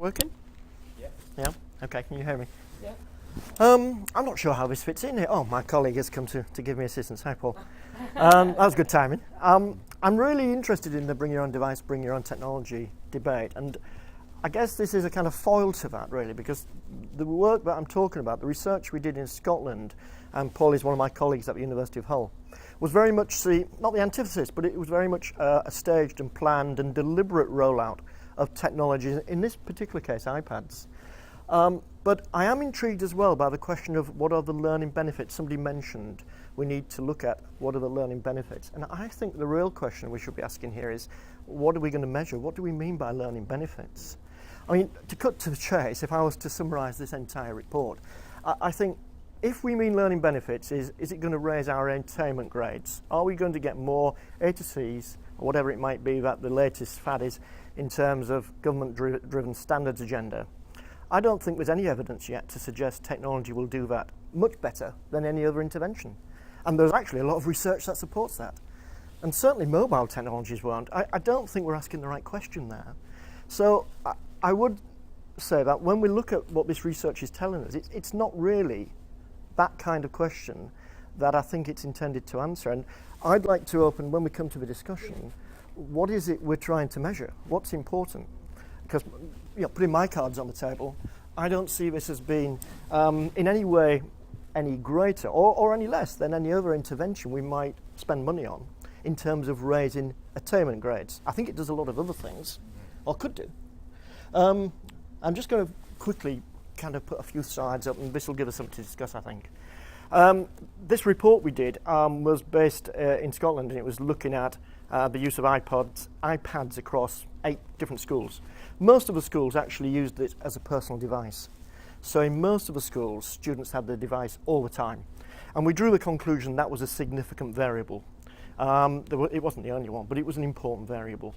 Working? Yeah. Yeah? Okay, can you hear me? Yeah. I'm not sure how this fits in here. Oh, my colleague has come to give me assistance. Hi, Paul. That was good timing. I'm really interested in the bring your own device, bring your own technology debate, and I guess this is a kind of foil to that, really, because the work that I'm talking about, the research we did in Scotland, and Paul is one of my colleagues at the University of Hull, was very much not the antithesis, but it was very much a staged and planned and deliberate rollout of technology, in this particular case, iPads. But I am intrigued as well by the question of what are the learning benefits. Somebody mentioned we need to look at what are the learning benefits. And I think the real question we should be asking here is, what are we going to measure? What do we mean by learning benefits? I mean, to cut to the chase, if I was to summarise this entire report, I think if we mean learning benefits, is it going to raise our attainment grades? Are we going to get more A to Cs, or whatever it might be that the latest fad is in terms of government-driven standards agenda? I don't think there's any evidence yet to suggest technology will do that much better than any other intervention. And there's actually a lot of research that supports that. And certainly mobile technologies won't. I don't think we're asking the right question there. So I would say that when we look at what this research is telling us, it's not really that kind of question that I think it's intended to answer. And I'd like to open, when we come to the discussion, what is it we're trying to measure? What's important? Because, putting my cards on the table, I don't see this as being in any way any greater or any less than any other intervention we might spend money on in terms of raising attainment grades. I think it does a lot of other things, or could do. I'm just going to quickly kind of put a few slides up, and this will give us something to discuss, I think. This report we did was based in Scotland, and it was looking at the use of iPads across 8 different schools. Most of the schools actually used it as a personal device. So in most of the schools, students had the device all the time. And we drew the conclusion that was a significant variable. It wasn't the only one, but it was an important variable.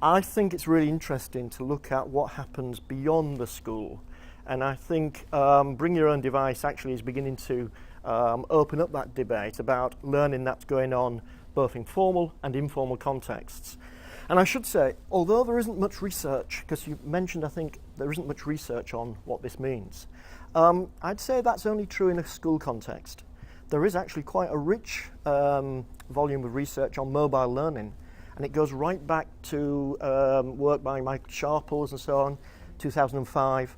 I think it's really interesting to look at what happens beyond the school. And I think bring your own device actually is beginning to open up that debate about learning that's going on both in formal and informal contexts. And I should say, although there isn't much research, because you mentioned, I think, there isn't much research on what this means, I'd say that's only true in a school context. There is actually quite a rich volume of research on mobile learning, and it goes right back to work by Michael Sharples and so on, 2005.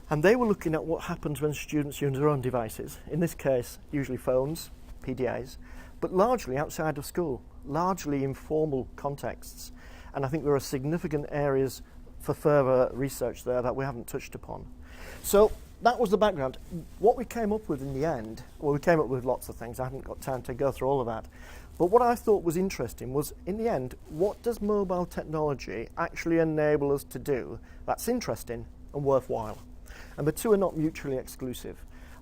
And they were looking at what happens when students use their own devices, in this case, usually phones, PDAs, but largely outside of school, largely informal contexts. And I think there are significant areas for further research there that we haven't touched upon. So that was the background. What we came up with in the end, well, we came up with lots of things. I haven't got time to go through all of that. But what I thought was interesting was, in the end, what does mobile technology actually enable us to do that's interesting and worthwhile? And the two are not mutually exclusive.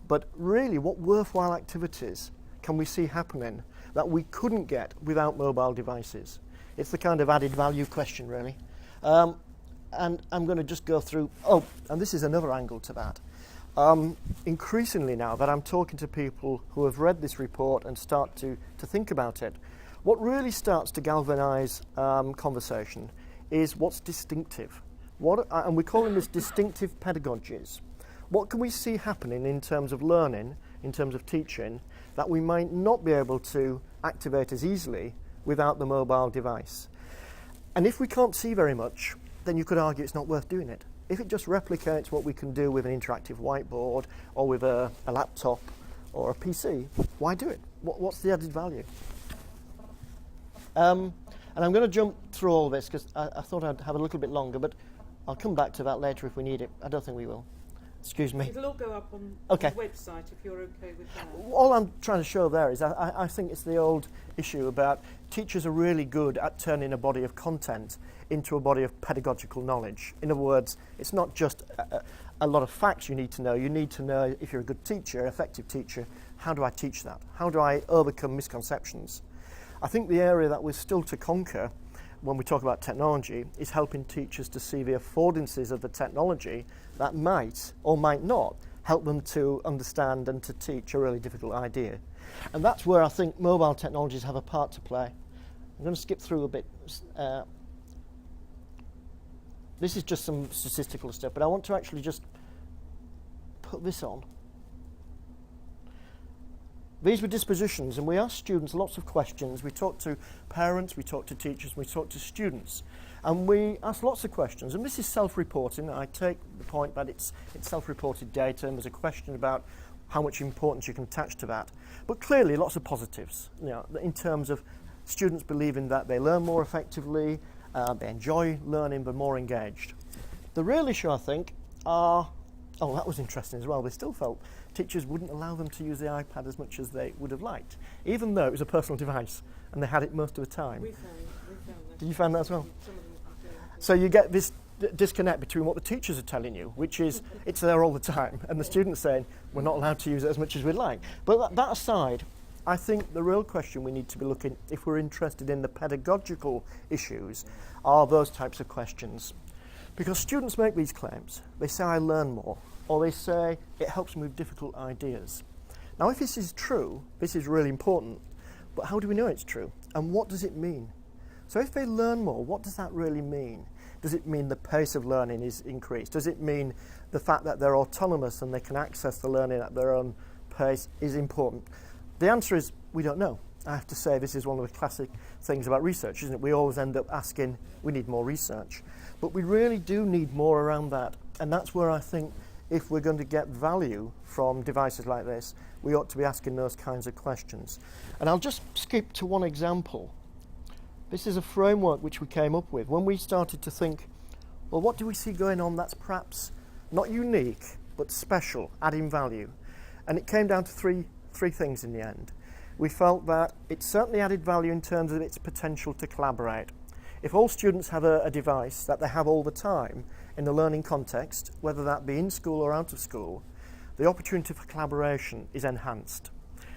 But really, what worthwhile activities can we see happening that we couldn't get without mobile devices? It's the kind of added value question, really. And I'm going to just go through, and this is another angle to that. Increasingly now that I'm talking to people who have read this report and start to think about it, what really starts to galvanise conversation is what's distinctive. And we're calling this distinctive pedagogies. What can we see happening in terms of learning, in terms of teaching, that we might not be able to activate as easily without the mobile device? And if we can't see very much, then you could argue it's not worth doing it. If it just replicates what we can do with an interactive whiteboard or with a laptop or a PC, why do it? What's the added value? And I'm going to jump through all this because I thought I'd have a little bit longer, but I'll come back to that later if we need it. I don't think we will. Excuse me. It'll all go up on Okay. the website if you're okay with that. All I'm trying to show there is I think it's the old issue about teachers are really good at turning a body of content into a body of pedagogical knowledge. In other words, it's not just a lot of facts you need to know. You need to know, if you're a good teacher, effective teacher, how do I teach that? How do I overcome misconceptions? I think the area that we're still to conquer when we talk about technology is helping teachers to see the affordances of the technology that might or might not help them to understand and to teach a really difficult idea. And that's where I think mobile technologies have a part to play. I'm going to skip through a bit. this is just some statistical stuff, but I want to actually just put this on. These were dispositions, and we asked students lots of questions. We talked to parents, we talked to teachers, we talked to students. And we asked lots of questions, and this is self-reporting. I take the point that it's self-reported data, and there's a question about how much importance you can attach to that. But clearly, lots of positives, in terms of students believing that they learn more effectively, they enjoy learning, they're more engaged. The real issue, I think, that was interesting as well. They still felt teachers wouldn't allow them to use the iPad as much as they would have liked, even though it was a personal device and they had it most of the time. We found that. Did you find that as well? Some of them don't. So you get this disconnect between what the teachers are telling you, which is it's there all the time, and the students saying we're not allowed to use it as much as we'd like. But that aside, I think the real question we need to be looking, if we're interested in the pedagogical issues, are those types of questions. Because students make these claims. They say, I learn more, or they say, it helps me with difficult ideas. Now, if this is true, this is really important, but how do we know it's true? And what does it mean? So if they learn more, what does that really mean? Does it mean the pace of learning is increased? Does it mean the fact that they're autonomous and they can access the learning at their own pace is important? The answer is, we don't know. I have to say, this is one of the classic things about research, isn't it? We always end up asking, we need more research. But we really do need more around that. And that's where I think if we're going to get value from devices like this, we ought to be asking those kinds of questions. And I'll just skip to one example. This is a framework which we came up with when we started to think, well, what do we see going on that's perhaps not unique, but special, adding value? And it came down to three things in the end. We felt that it certainly added value in terms of its potential to collaborate. If all students have a device that they have all the time in the learning context, whether that be in school or out of school, the opportunity for collaboration is enhanced.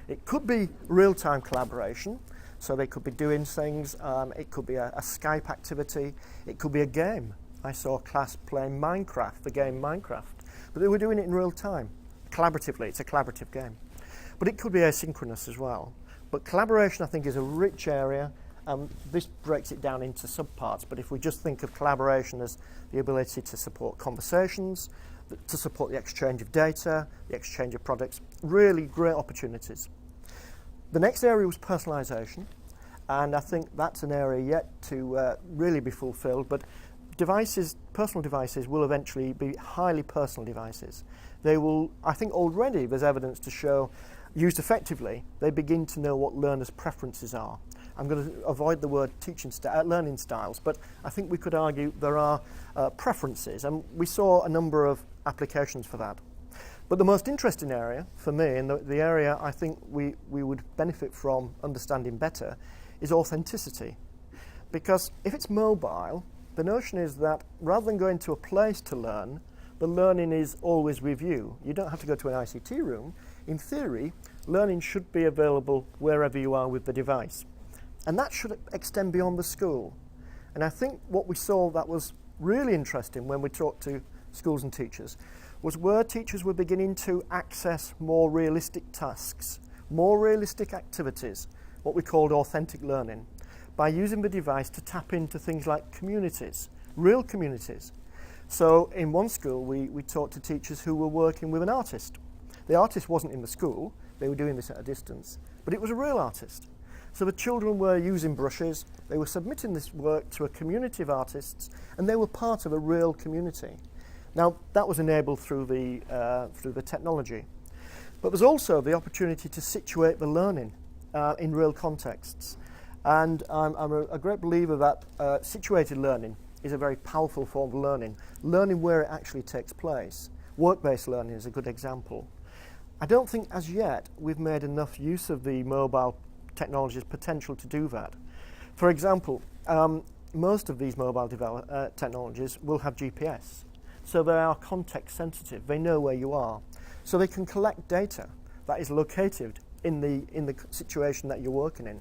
It could be real-time collaboration, so they could be doing things, it could be a Skype activity, it could be a game. I saw a class playing Minecraft, the game Minecraft, but they were doing it in real time, collaboratively. It's a collaborative game. But it could be asynchronous as well. But collaboration, I think, is a rich area. This breaks it down into subparts, but if we just think of collaboration as the ability to support conversations, to support the exchange of data, the exchange of products, really great opportunities. The next area was personalisation, and I think that's an area yet to really be fulfilled, but personal devices will eventually be highly personal devices. They will, I think already there's evidence to show, used effectively, they begin to know what learners' preferences are. I'm going to avoid the word learning styles, but I think we could argue there are preferences, and we saw a number of applications for that. But the most interesting area for me, and the area I think we would benefit from understanding better, is authenticity. Because if it's mobile, the notion is that rather than going to a place to learn, the learning is always with you. You don't have to go to an ICT room. In theory, learning should be available wherever you are with the device. And that should extend beyond the school. And I think what we saw that was really interesting when we talked to schools and teachers was where teachers were beginning to access more realistic tasks, more realistic activities, what we called authentic learning, by using the device to tap into things like communities, real communities. So in one school, we talked to teachers who were working with an artist. The artist wasn't in the school, they were doing this at a distance, but it was a real artist. So the children were using brushes, they were submitting this work to a community of artists, and they were part of a real community. Now, that was enabled through the technology. But there's also the opportunity to situate the learning in real contexts. And I'm a great believer that situated learning is a very powerful form of learning where it actually takes place. Work-based learning is a good example. I don't think as yet we've made enough use of the mobile technology's potential to do that. For example, most of these mobile technologies will have GPS. So they are context sensitive. They know where you are. So they can collect data that is located in the situation that you're working in.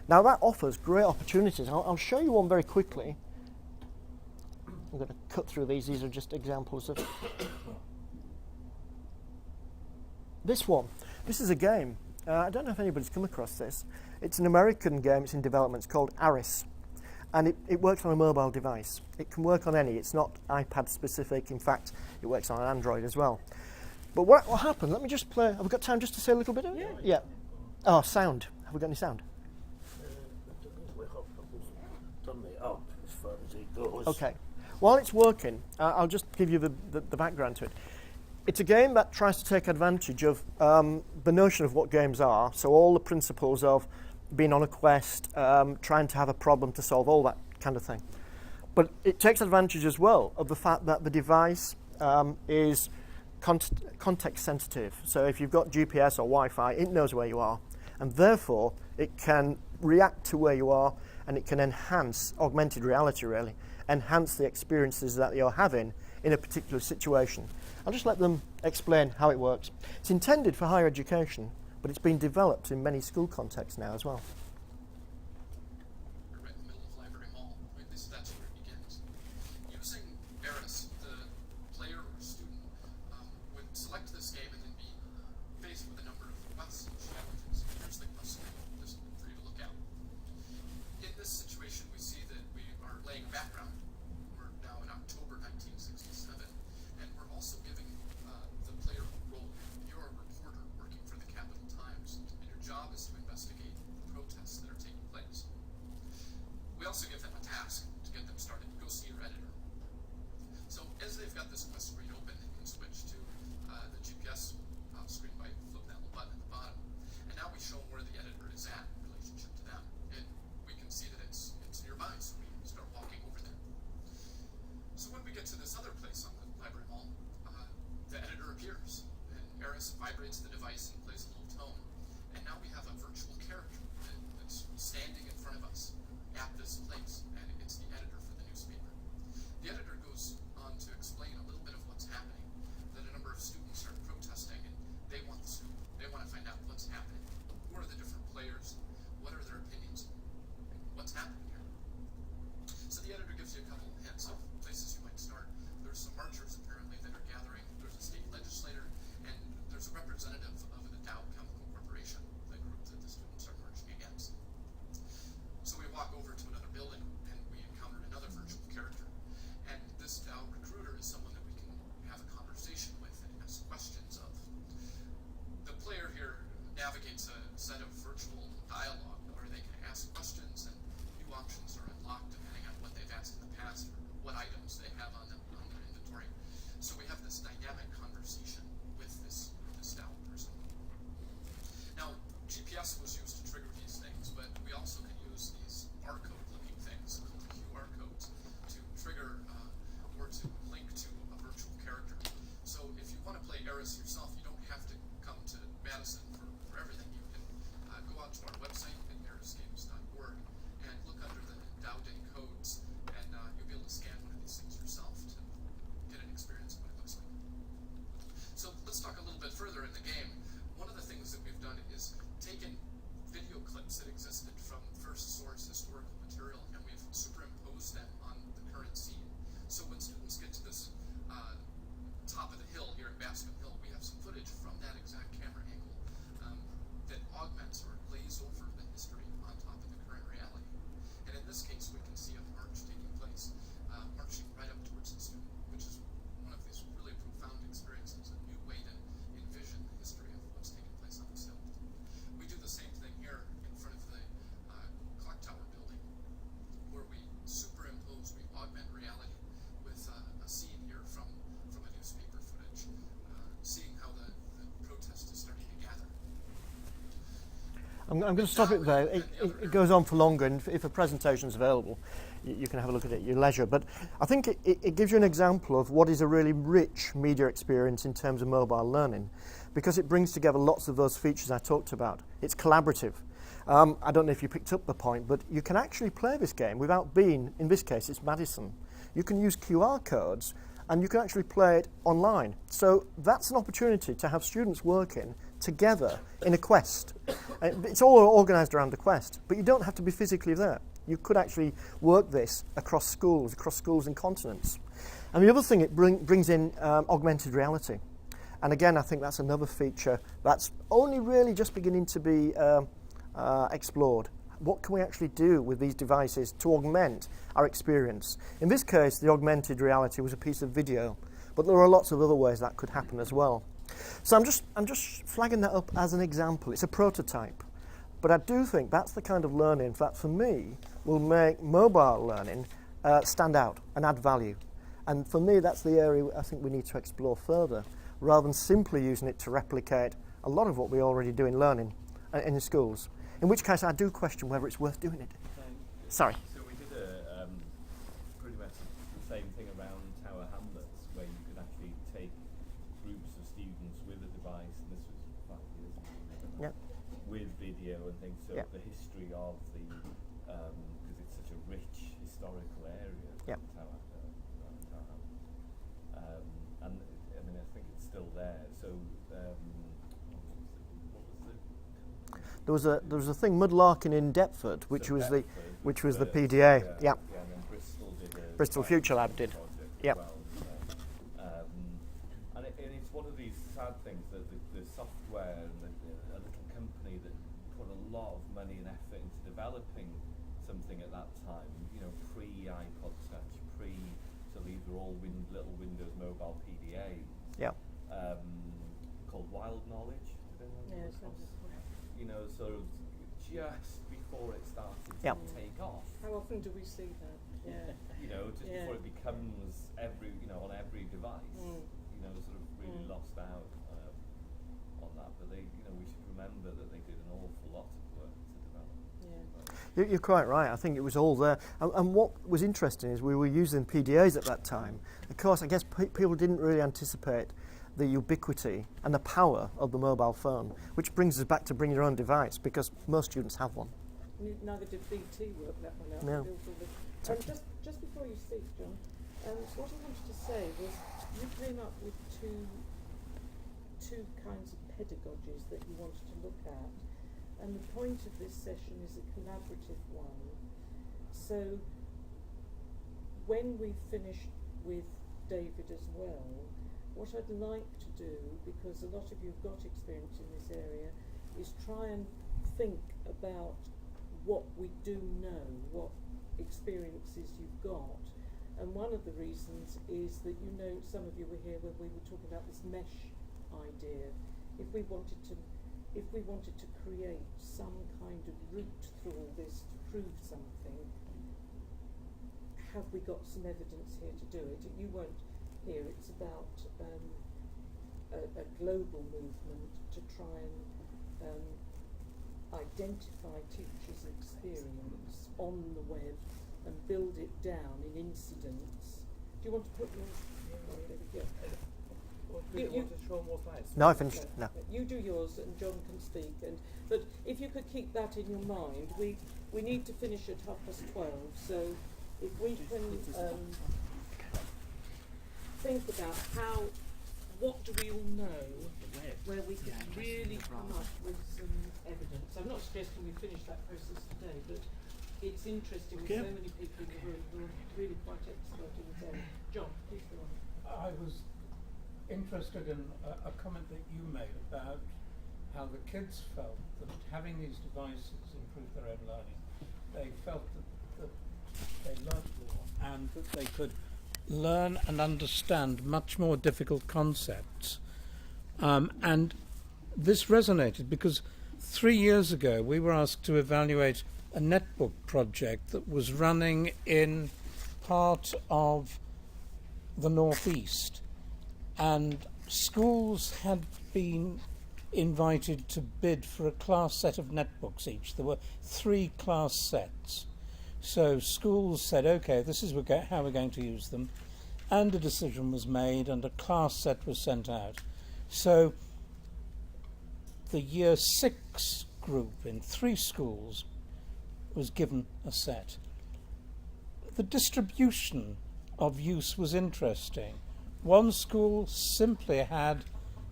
Now that offers great opportunities. I'll show you one very quickly. I'm going to cut through these. These are just examples of this one. This is a game. I don't know if anybody's come across this. It's an American game. It's in development. It's called Aris. and it works on a mobile device. It can work on any. It's not iPad specific. In fact, it works on Android as well. But what happened? Let me just play. Have we got time just to say a little bit of it? Yeah. Oh, sound. Have we got any sound? We have turn it up as far as it goes. Okay. While it's working, I'll just give you the background to it. It's a game that tries to take advantage of the notion of what games are, so all the principles of being on a quest, trying to have a problem to solve, all that kind of thing. But it takes advantage as well of the fact that the device is context sensitive. So if you've got GPS or Wi-Fi, it knows where you are, and therefore it can react to where you are, and it can enhance, augmented reality really, enhance the experiences that you're having in a particular situation. I'll just let them explain how it works. It's intended for higher education, but it's been developed in many school contexts now as well. We're right in the middle of Library Mall. At least that's where it begins. Using Eris, the player or student would select this game and then be faced with a number of quests and challenges. Here's the question just for you to look at. In this situation, we see that we are laying a background. We're now in October 1967, and we're also giving the player a role. You're a reporter working for the Capital Times, and your job is to investigate the protests that are taking place. We also give them a task to get them started. Go see your editor. So as they've got this quest screen open, they can switch to the GPS screen by flipping that little button at the bottom. And now we show them where the editor is at in relationship to them. And we can see that it's nearby, so we start walking over there. So when we get to this other place on the Library Mall, the editor appears, and Eris vibrates the device and plays a little tone. And now we have a virtual character that's standing in front of us at this place, and it's the editor for the newspaper. The editor goes on to explain a little bit of what's happening, that a number of students are protesting, and they want the scoop. They want to find out what's happening. Who are the different players? What are their opinions? What's happening here? So the editor gives you a couple of hints of places you might start. There's some marchers apparently that are gathering. There's a state legislator, and there's a representative of the Dow Chemical Corporation, the group that the students are marching against. So we walk over to another building, and we encounter another virtual character. And this Dow recruiter is someone that we can have a conversation with and ask questions of. The player here navigates a set of virtual dialogue where they can ask questions, and new options are unlocked depending on what they've asked in the past or what items they have on their inventory. So we have this dynamic conversation with this Dow person. Now, GPS was used to trigger these things, but we also can use these barcode-looking things called QR codes to trigger or to link to a virtual character. So if you want to play Eris yourself, you don't have to come to Madison for everything. You can go out to our website at erisgames.org and look under the Dow Day codes, and you'll be able to scan one of these things yourself to get an experience of what it looks like. So let's talk a little bit further in the game. One of the things that we've done is taken video clips that existed from first source historical material, and we've superimposed them on the current scene. So when students get to this top of the hill here in Bascom Hill, we have some footage from that exact camera angle that augments or lays over the history on top of the current reality. And in this case, we can see a march taking place, marching right up towards the student, which is one of these really profound experiences, a new way to envision the history of what's taking place on this hill. We do the same thing here in front of the clock tower building, where we superimpose, we augment reality with a scene here from a newspaper footage, seeing how the protest is starting to gather. I'm going to stop it there. It goes on for longer, and if a presentation is available, you can have a look at it at your leisure. But I think it gives you an example of what is a really rich media experience in terms of mobile learning, because it brings together lots of those features I talked about. It's collaborative. I don't know if you picked up the point, but you can actually play this game without being, in this case, it's Madison. You can use QR codes, and you can actually play it online. So that's an opportunity to have students working together in a quest. It's all organised around the quest, but you don't have to be physically there. You could actually work this across schools and continents. And the other thing, it brings in augmented reality. And again, I think that's another feature that's only really just beginning to be explored. What can we actually do with these devices to augment our experience? In this case, the augmented reality was a piece of video, but there are lots of other ways that could happen as well. So I'm just flagging that up as an example. It's a prototype, but I do think that's the kind of learning that, for me, will make mobile learning stand out and add value. And for me, that's the area I think we need to explore further, rather than simply using it to replicate a lot of what we already do in learning in the schools. In which case, I do question whether it's worth doing it. Sorry. So we did pretty much the same thing around Tower Hamlets, where you could actually take groups of students with a device, and this was 5 years ago, with video and things. So the history of the, because it's such a rich historical area, Tower Hamlets. And I mean, I think it's still there. So what was the There was a thing, Mudlarkin in Deptford, which was the PDA. Yeah, and then Bristol did Bristol Future Lab did. Yep. Well, and it's one of these sad things that the software and a little company that put a lot of money and effort into developing something at that time, you know, pre-iPod Touch, so these were all little Windows Mobile PDAs. Yeah. Called Wild Knowledge. Did anyone Yeah, come across? You know, sort of just before it started to take off. How often do we see that? Yeah. You know, just before it becomes on every device. You know, sort of really lost out on that. But we should remember that they did an awful lot of work to develop. Yeah. You're quite right. I think it was all there. And what was interesting is we were using PDAs at that time. Of course, I guess people didn't really anticipate the ubiquity and the power of the mobile phone, which brings us back to bring your own device, because most students have one. Neither did BT work that one out. No. Just before you speak, John, what I wanted to say was you came up with two kinds of pedagogies that you wanted to look at, and the point of this session is a collaborative one. So when we've finished with David as well, what I'd like to do, because a lot of you have got experience in this area, is try and think about what we do know, what experiences you've got. And one of the reasons is that, you know, some of you were here when we were talking about this mesh idea. If we wanted to create some kind of route through all this to prove something, have we got some evidence here to do it? You won't hear. It's about a global movement to try and identify teachers' experience on the web and build it down in incidents. Do you want to put yours? Oh, there we go. You want to show more slides? No, I finished. No. You do yours and John can speak. But if you could keep that in your mind, we need to finish at 12:30. So if we can think about what do we all know, where we can really come up with some evidence. I'm not suggesting we finish that process today, but it's interesting with so many people in the room who are really quite expert in this area. John, please go on. I was interested in a comment that you made about how the kids felt that having these devices improved their own learning. They felt that they learnt more and that they could learn and understand much more difficult concepts. And this resonated because 3 years ago we were asked to evaluate a netbook project that was running in part of the Northeast, and schools had been invited to bid for a class set of netbooks each. There were 3 class sets. So schools said, okay, this is how we're going to use them, and a decision was made and a class set was sent out. So the year 6 group in 3 schools was given a set. The distribution of use was interesting. One school simply had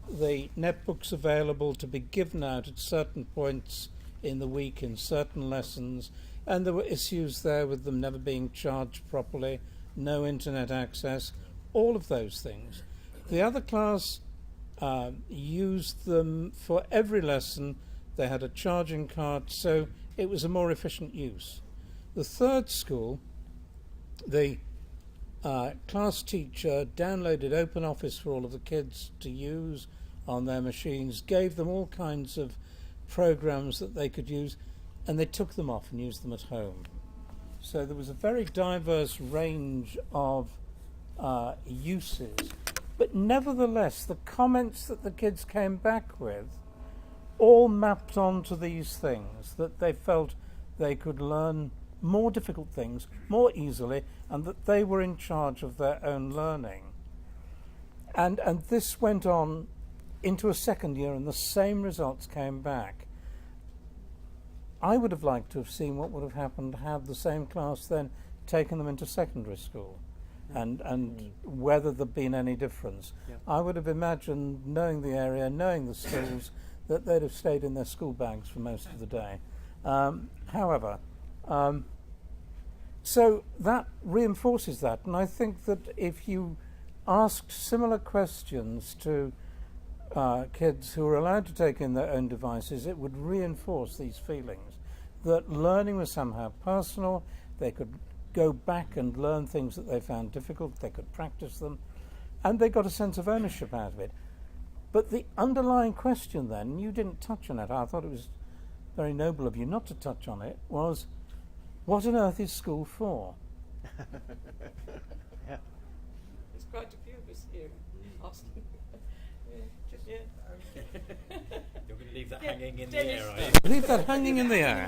the netbooks available to be given out at certain points in the week in certain lessons, and there were issues there with them never being charged properly, no internet access, all of those things. The other class used them for every lesson. They had a charging cart, so it was a more efficient use. The third school, the class teacher downloaded OpenOffice for all of the kids to use on their machines, gave them all kinds of programs that they could use, and they took them off and used them at home. So there was a very diverse range of uses. But nevertheless, the comments that the kids came back with all mapped onto these things, that they felt they could learn more difficult things more easily, and that they were in charge of their own learning. And this went on into a second year, and the same results came back. I would have liked to have seen what would have happened had the same class then taken them into secondary school, and whether there'd been any difference. Yeah. I would have imagined, knowing the area, knowing the schools, that they'd have stayed in their school bags for most of the day. However, so that reinforces that, and I think that if you asked similar questions to kids who were allowed to take in their own devices, it would reinforce these feelings that learning was somehow personal. They could go back and learn things that they found difficult, they could practice them, and they got a sense of ownership out of it. But the underlying question then, you didn't touch on it, I thought it was very noble of you not to touch on it, was what on earth is school for? Yeah. There's quite a few of us here asking. You're going to leave that Yeah, hanging in Dennis, the air, are you? Leave that hanging in the air.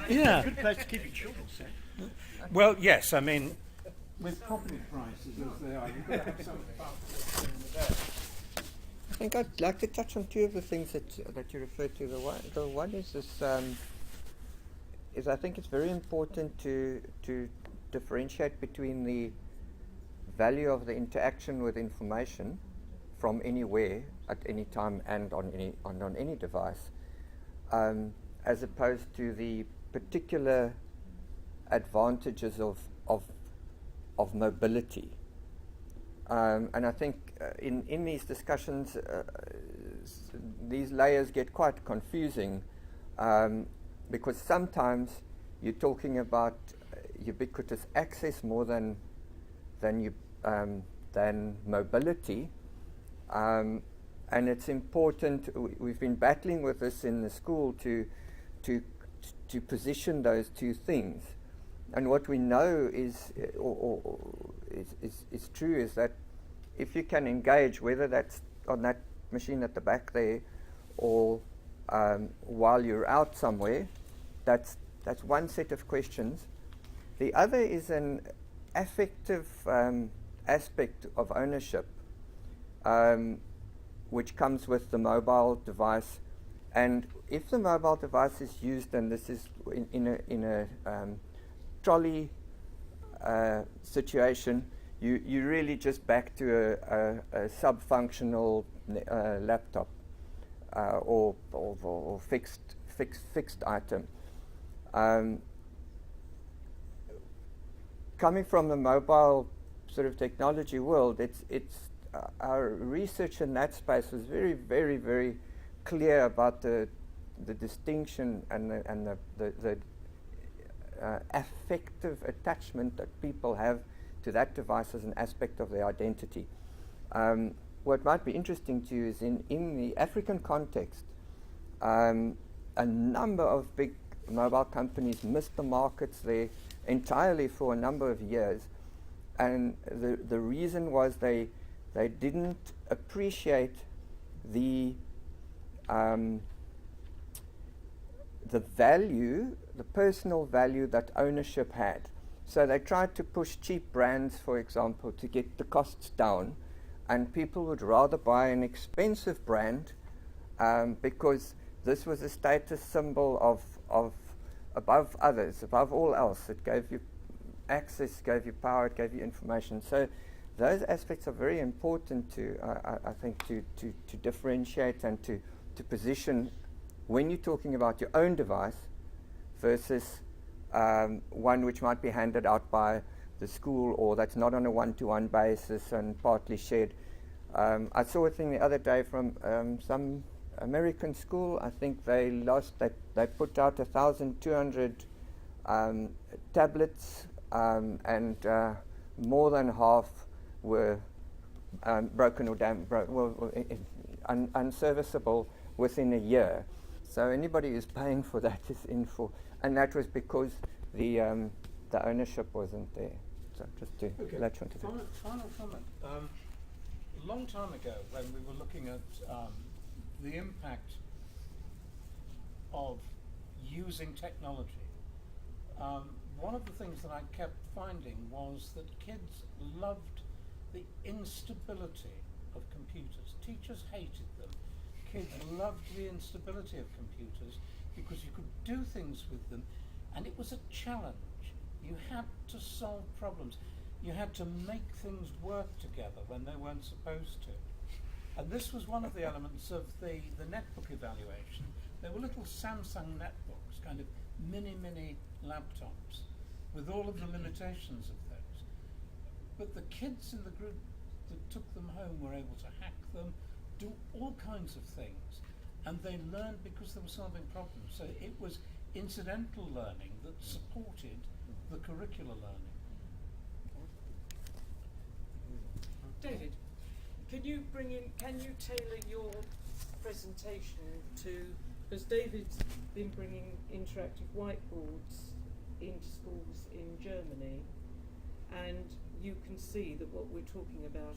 Yeah. Good place to keep your children safe. Well, yes, I mean, with property prices as they are, you've got to have some buffer in the day. I think I'd like to touch on two of the things that you referred to. The one is this. Is I think it's very important to differentiate between the value of the interaction with information from anywhere at any time and on any device, as opposed to the particular advantages of mobility. And I think in these discussions, these layers get quite confusing, because sometimes you're talking about ubiquitous access more than mobility, and it's important. We've been battling with this in the school to position those two things. And what we know is true is that if you can engage, whether that's on that machine at the back there or while you're out somewhere, that's one set of questions. The other is an affective aspect of ownership, which comes with the mobile device. And if the mobile device is used, and this is in a trolley situation, you really just back to a sub-functional laptop or fixed item. Coming from the mobile sort of technology world, our research in that space was very, very, very clear about the distinction and the affective attachment that people have to that device as an aspect of their identity. What might be interesting to you is in the African context, a number of big mobile companies missed the markets there entirely for a number of years, and the reason was they didn't appreciate the value, the personal value that ownership had. So they tried to push cheap brands, for example, to get the costs down, and people would rather buy an expensive brand because this was a status symbol of above others, above all else. It gave you access, gave you power, it gave you information. So those aspects are very important to, I think, to differentiate and to position when you're talking about your own device versus one which might be handed out by the school or that's not on a one-to-one basis and partly shared. I saw a thing the other day from some American school. I think they They put out 1,200 tablets, and more than half were broken or unserviceable within a year. So anybody who's paying for that is in for, and that was because the ownership wasn't there. So just to latch onto that. Final comment. A long time ago, when we were looking at the impact of using technology, one of the things that I kept finding was that kids loved the instability of computers. Teachers hated them. Kids loved the instability of computers because you could do things with them, and it was a challenge. You had to solve problems. You had to make things work together when they weren't supposed to. And this was one of the elements of the netbook evaluation. They were little Samsung netbooks, kind of mini laptops, with all of the limitations of those. But the kids in the group that took them home were able to hack them, do all kinds of things, and they learned because they were solving problems. So it was incidental learning that supported the curricular learning. David, can you tailor your presentation to, because David's been bringing interactive whiteboards into schools in Germany, and you can see that what we're talking about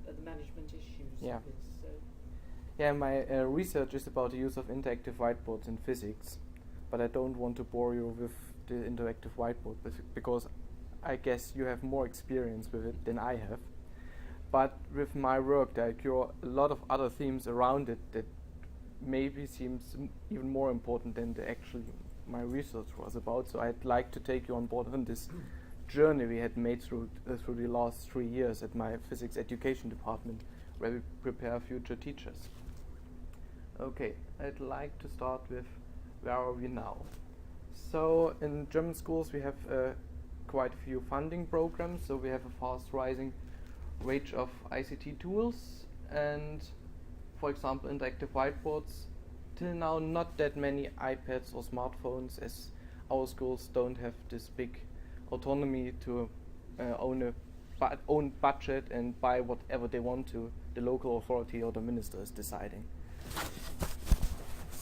are the management issues Yeah. of this. So. Yeah, my research is about the use of interactive whiteboards in physics, but I don't want to bore you with the interactive whiteboard because I guess you have more experience with it than I have. But with my work, there are a lot of other themes around it that maybe seems even more important than my research was about. So I'd like to take you on board on this journey we had made through the last 3 years at my physics education department, where we prepare future teachers. Okay, I'd like to start with where are we now? So in German schools we have quite a few funding programs, so we have a fast rising range of ICT tools, and for example interactive whiteboards. Till now not that many iPads or smartphones, as our schools don't have this big autonomy to own budget and buy whatever they want to. The local authority or the minister is deciding.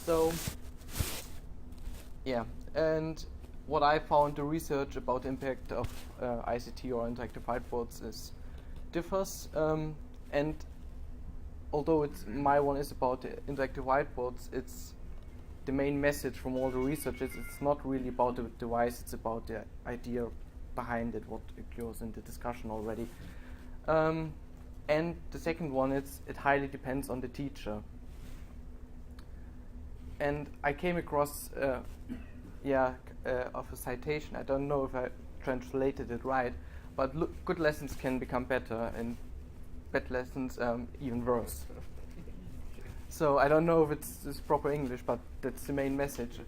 So yeah, and what I found the research about the impact of ICT or interactive whiteboards is differs, and although my one is about the interactive whiteboards, it's the main message from all the researchers. It's not really about the device, it's about the idea behind it, what occurs in the discussion already. And the second one is it highly depends on the teacher. And I came across of a citation. I don't know if I translated it right, but good lessons can become better and bad lessons even worse. So I don't know if it's proper English, but that's the main message.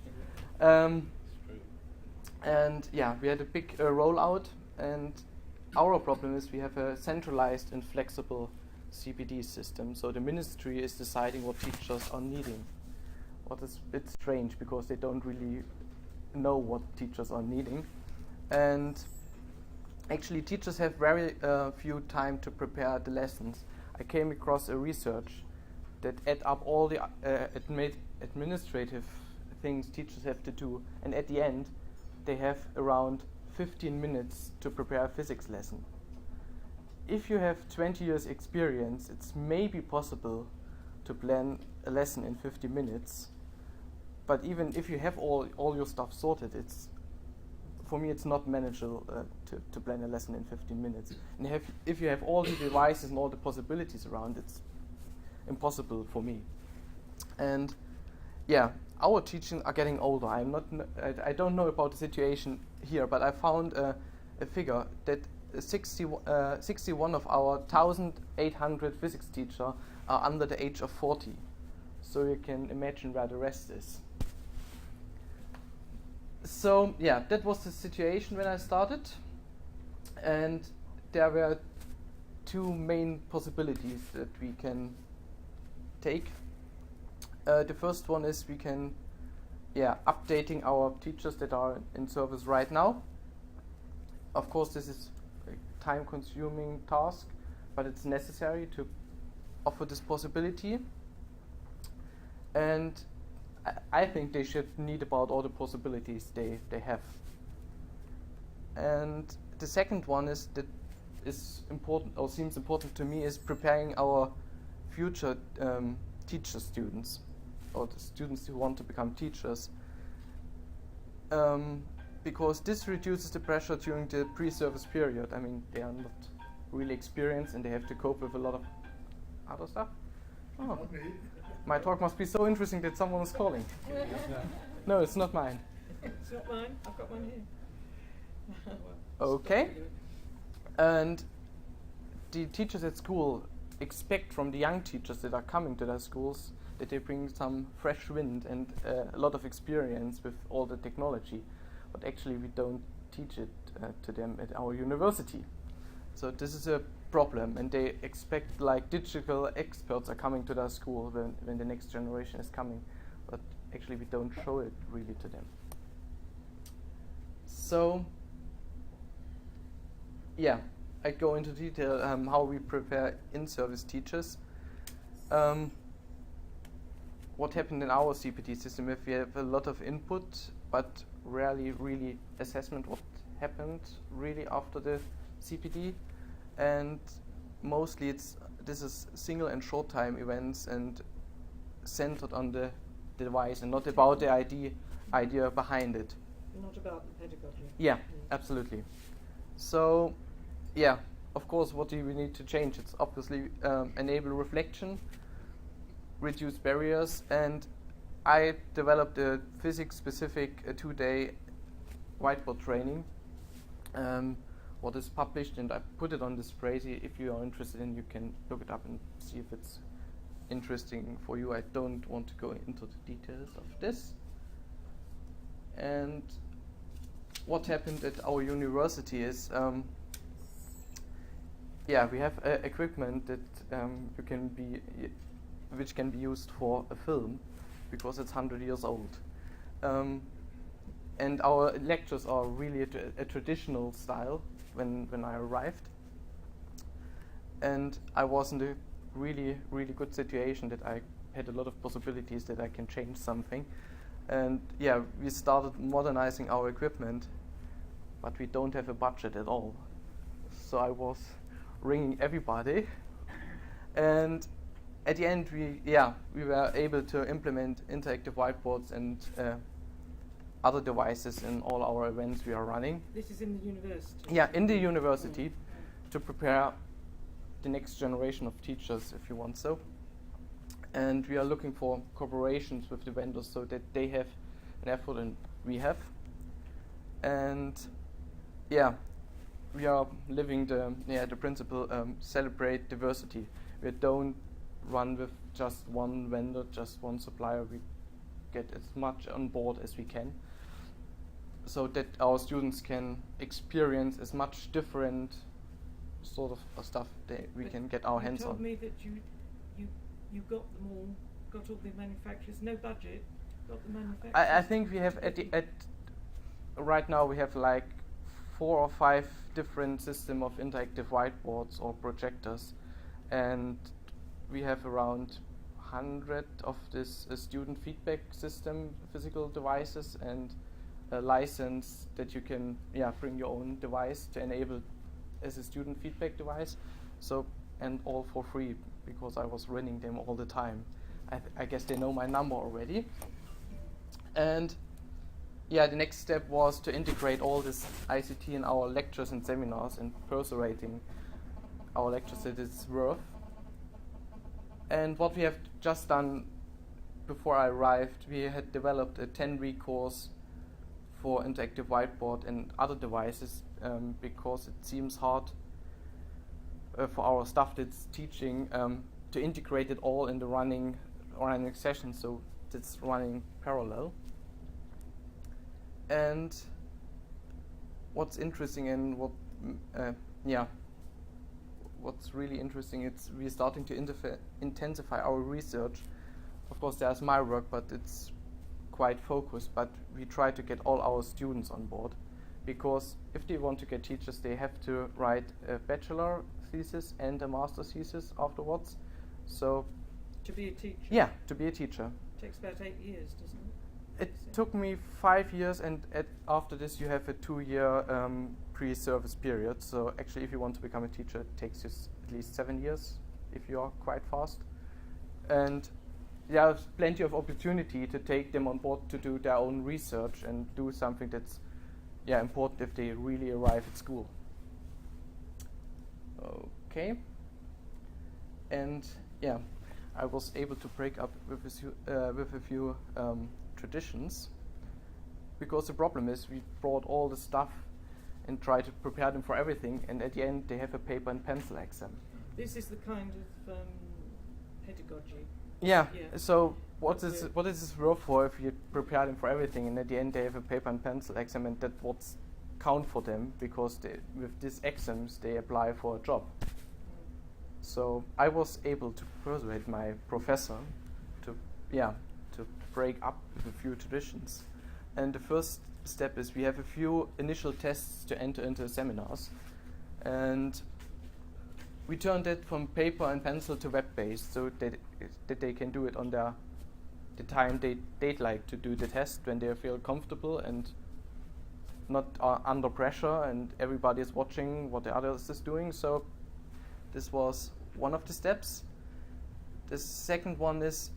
And yeah, we had a big rollout, and our problem is we have a centralized and flexible CPD system. So the ministry is deciding what teachers are needing. What is a bit strange because they don't really know what teachers are needing. And actually teachers have very few time to prepare the lessons. I came across a research that add up all the administrative things teachers have to do, and at the end they have around 15 minutes to prepare a physics lesson. If you have 20 years experience, it's maybe possible to plan a lesson in 50 minutes, but even if you have all your stuff sorted, for me it's not manageable to plan a lesson in 15 minutes. And if you have all the devices and all the possibilities around, it's impossible for me. And yeah, our teaching are getting older. I don't know about the situation here, but I found a figure that 61 of our 1,800 physics teachers are under the age of 40. So you can imagine where the rest is. So yeah, that was the situation when I started, and there were two main possibilities that we can take. The first one is we can updating our teachers that are in service right now. Of course, this is a time-consuming task, but it's necessary to offer this possibility. And I think they should need about all the possibilities they have. And the second one is that is important or seems important to me is preparing our future teacher students or the students who want to become teachers, because this reduces the pressure during the pre-service period. I mean, they are not really experienced and they have to cope with a lot of other stuff. Oh. My talk must be so interesting that someone is calling. No, it's not mine. It's not mine. I've got one here. Okay. And the teachers at school expect from the young teachers that are coming to their schools that they bring some fresh wind and a lot of experience with all the technology. But actually we don't teach it to them at our university. So this is a problem, and they expect like digital experts are coming to their school when the next generation is coming, but actually we don't show it really to them. So yeah, I go into detail how we prepare in-service teachers. What happened in our CPD system, if we have a lot of input but rarely really assessment what happened really after the CPD, and mostly this is single and short time events and centered on the device and not about the idea behind it. Not about the pedagogy. Yeah, absolutely. So, yeah, of course, what do we need to change? It's obviously enable reflection, reduce barriers, and I developed a physics-specific 2-day whiteboard training. What is published, and I put it on display. If you are interested in, you can look it up and see if it's interesting for you. I don't want to go into the details of this. And what happened at our university is, we have equipment that which can be used for a film, because it's 100 years old. And our lectures are really a traditional style when I arrived. And I was in a really, really good situation that I had a lot of possibilities that I can change something. And yeah, we started modernizing our equipment, but we don't have a budget at all. So I was ringing everybody. And at the end, we were able to implement interactive whiteboards and other devices in all our events we are running. This is in the university? Yeah, in the university, to prepare the next generation of teachers, if you want so. And we are looking for cooperations with the vendors so that they have an effort and we have. And yeah, we are living the principle, celebrate diversity. We don't run with just one vendor, just one supplier. We get as much on board as we can, so that our students can experience as much different sort of stuff that we can get our hands on. You told me that you got them all, got all the manufacturers, no budget, got the manufacturers. I think we have right now we have like 4 or 5 different system of interactive whiteboards or projectors, and we have around 100 of this student feedback system physical devices, and a license that you can bring your own device to enable as a student feedback device. So, and all for free, because I was running them all the time. I guess they know my number already. And the next step was to integrate all this ICT in our lectures and seminars and persuading our lectures that it's worth. And what we have just done before I arrived, we had developed a 10-week course for interactive whiteboard and other devices, because it seems hard for our staff that's teaching to integrate it all in the running session, so it's running parallel. And what's interesting and what's really interesting, it's we're starting to intensify our research. Of course, there's my work, but it's quite focused, but we try to get all our students on board, because if they want to get teachers, they have to write a bachelor thesis and a master thesis afterwards. So To be a teacher? yeah, to be a teacher. Takes about 8 years, doesn't it? It took me 5 years, and after this you have a 2-year pre-service period. So actually, if you want to become a teacher, it takes you at least 7 years if you are quite fast. And there's plenty of opportunity to take them on board to do their own research and do something that's important if they really arrive at school. Okay. And I was able to break up with a few traditions, because the problem is we brought all the stuff and tried to prepare them for everything, and at the end they have a paper and pencil exam. This is the kind of pedagogy. Yeah. Yeah. So what is this worth for if you prepare them for everything, and at the end they have a paper and pencil exam, and that what's count for them, because with these exams they apply for a job. So I was able to persuade my professor to break up with a few traditions. And the first step is we have a few initial tests to enter into seminars, and we turned it from paper and pencil to web-based, so that they can do it on the time they'd like to do the test, when they feel comfortable and not under pressure, and everybody is watching what the others is doing. So this was one of the steps. The second one is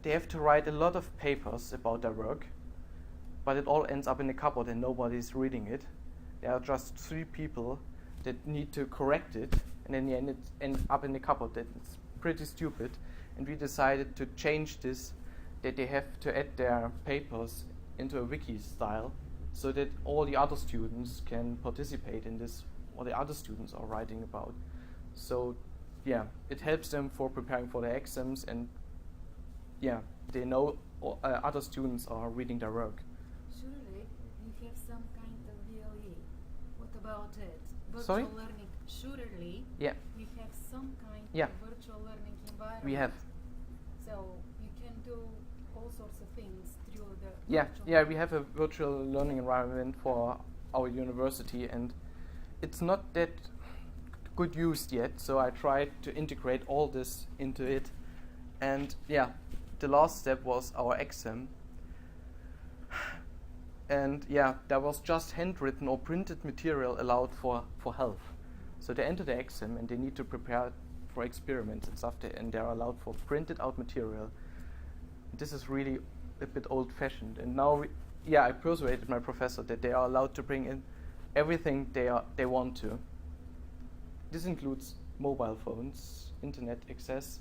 they have to write a lot of papers about their work, but it all ends up in a cupboard and nobody's reading it. There are just 3 people that need to correct it, and in the end it ends up in the cupboard. That's pretty stupid. And we decided to change this, that they have to add their papers into a wiki style, so that all the other students can participate in this, what the other students are writing about. So it helps them for preparing for the exams, and they know other students are reading their work. Surely you have some kind of VLE. What about it? Virtual Sorry? learning. Surely Yeah, we have some kind Yeah. of virtual learning environment. we have. So you can do all sorts of things through the Yeah, virtual we have a virtual learning environment for our university, and it's not that good used yet, so I tried to integrate all this into it. And the last step was our exam. And there was just handwritten or printed material allowed for help. So they enter the exam and they need to prepare for experiments and stuff, and they're allowed for printed out material. This is really a bit old-fashioned. And now, I persuaded my professor that they are allowed to bring in everything they want to. This includes mobile phones, internet access,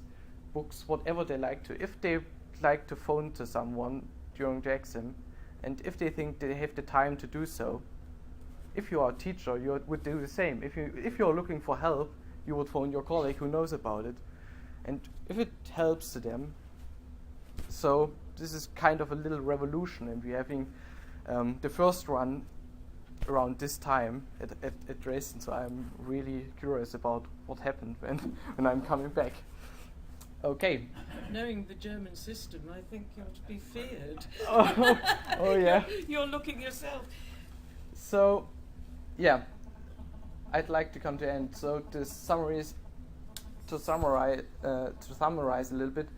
books, whatever they like to. If they like to phone to someone during the exam, and if they think they have the time to do so, if you are a teacher, you would do the same. If you're looking for help, you would phone your colleague who knows about it. And if it helps to them, so this is kind of a little revolution, and we're having the first run around this time at Dresden, so I'm really curious about what happened when I'm coming back. Okay. Knowing the German system, I think you're to be feared. Oh yeah. You're looking yourself. So, I'd like to come to end. So the summary is, to summarize a little bit,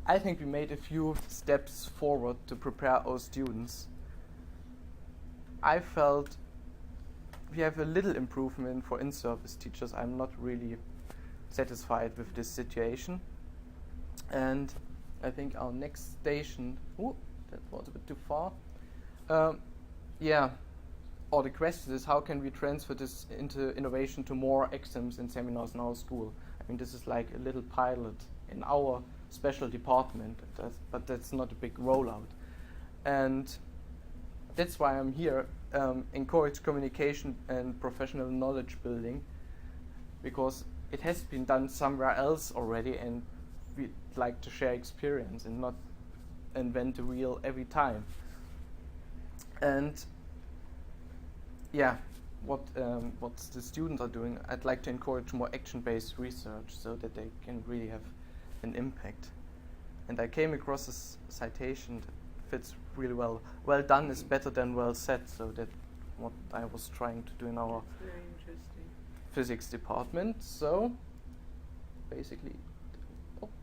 I think we made a few steps forward to prepare our students. I felt we have a little improvement for in-service teachers. I'm not really satisfied with this situation. And I think our next station, that was a bit too far. Or the question is, how can we transfer this into innovation to more exams and seminars in our school? I mean, this is like a little pilot in our special department, but that's not a big rollout. And that's why I'm here, encourage communication and professional knowledge building, because it has been done somewhere else already, and we'd like to share experience and not invent the wheel every time. And what the students are doing, I'd like to encourage more action-based research so that they can really have an impact. And I came across this citation fits really well. Well done is better than well said, so that's what I was trying to do in our That's very interesting. physics department. So basically,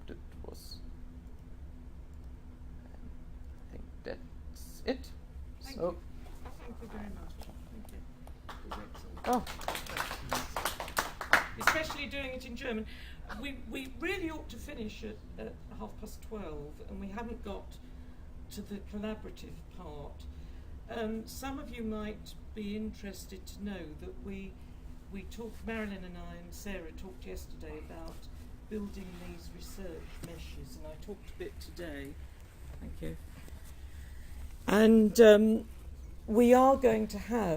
that was. I think that's it. Thank So. you. Thank you very much. Thank you. It was excellent. Oh. Especially doing it in German. We really ought to finish at 12:30, and we haven't got to the collaborative part. Some of you might be interested to know that we talked, Marilyn and I and Sarah talked yesterday about building these research meshes, and I talked a bit today. Thank you. And we are going to have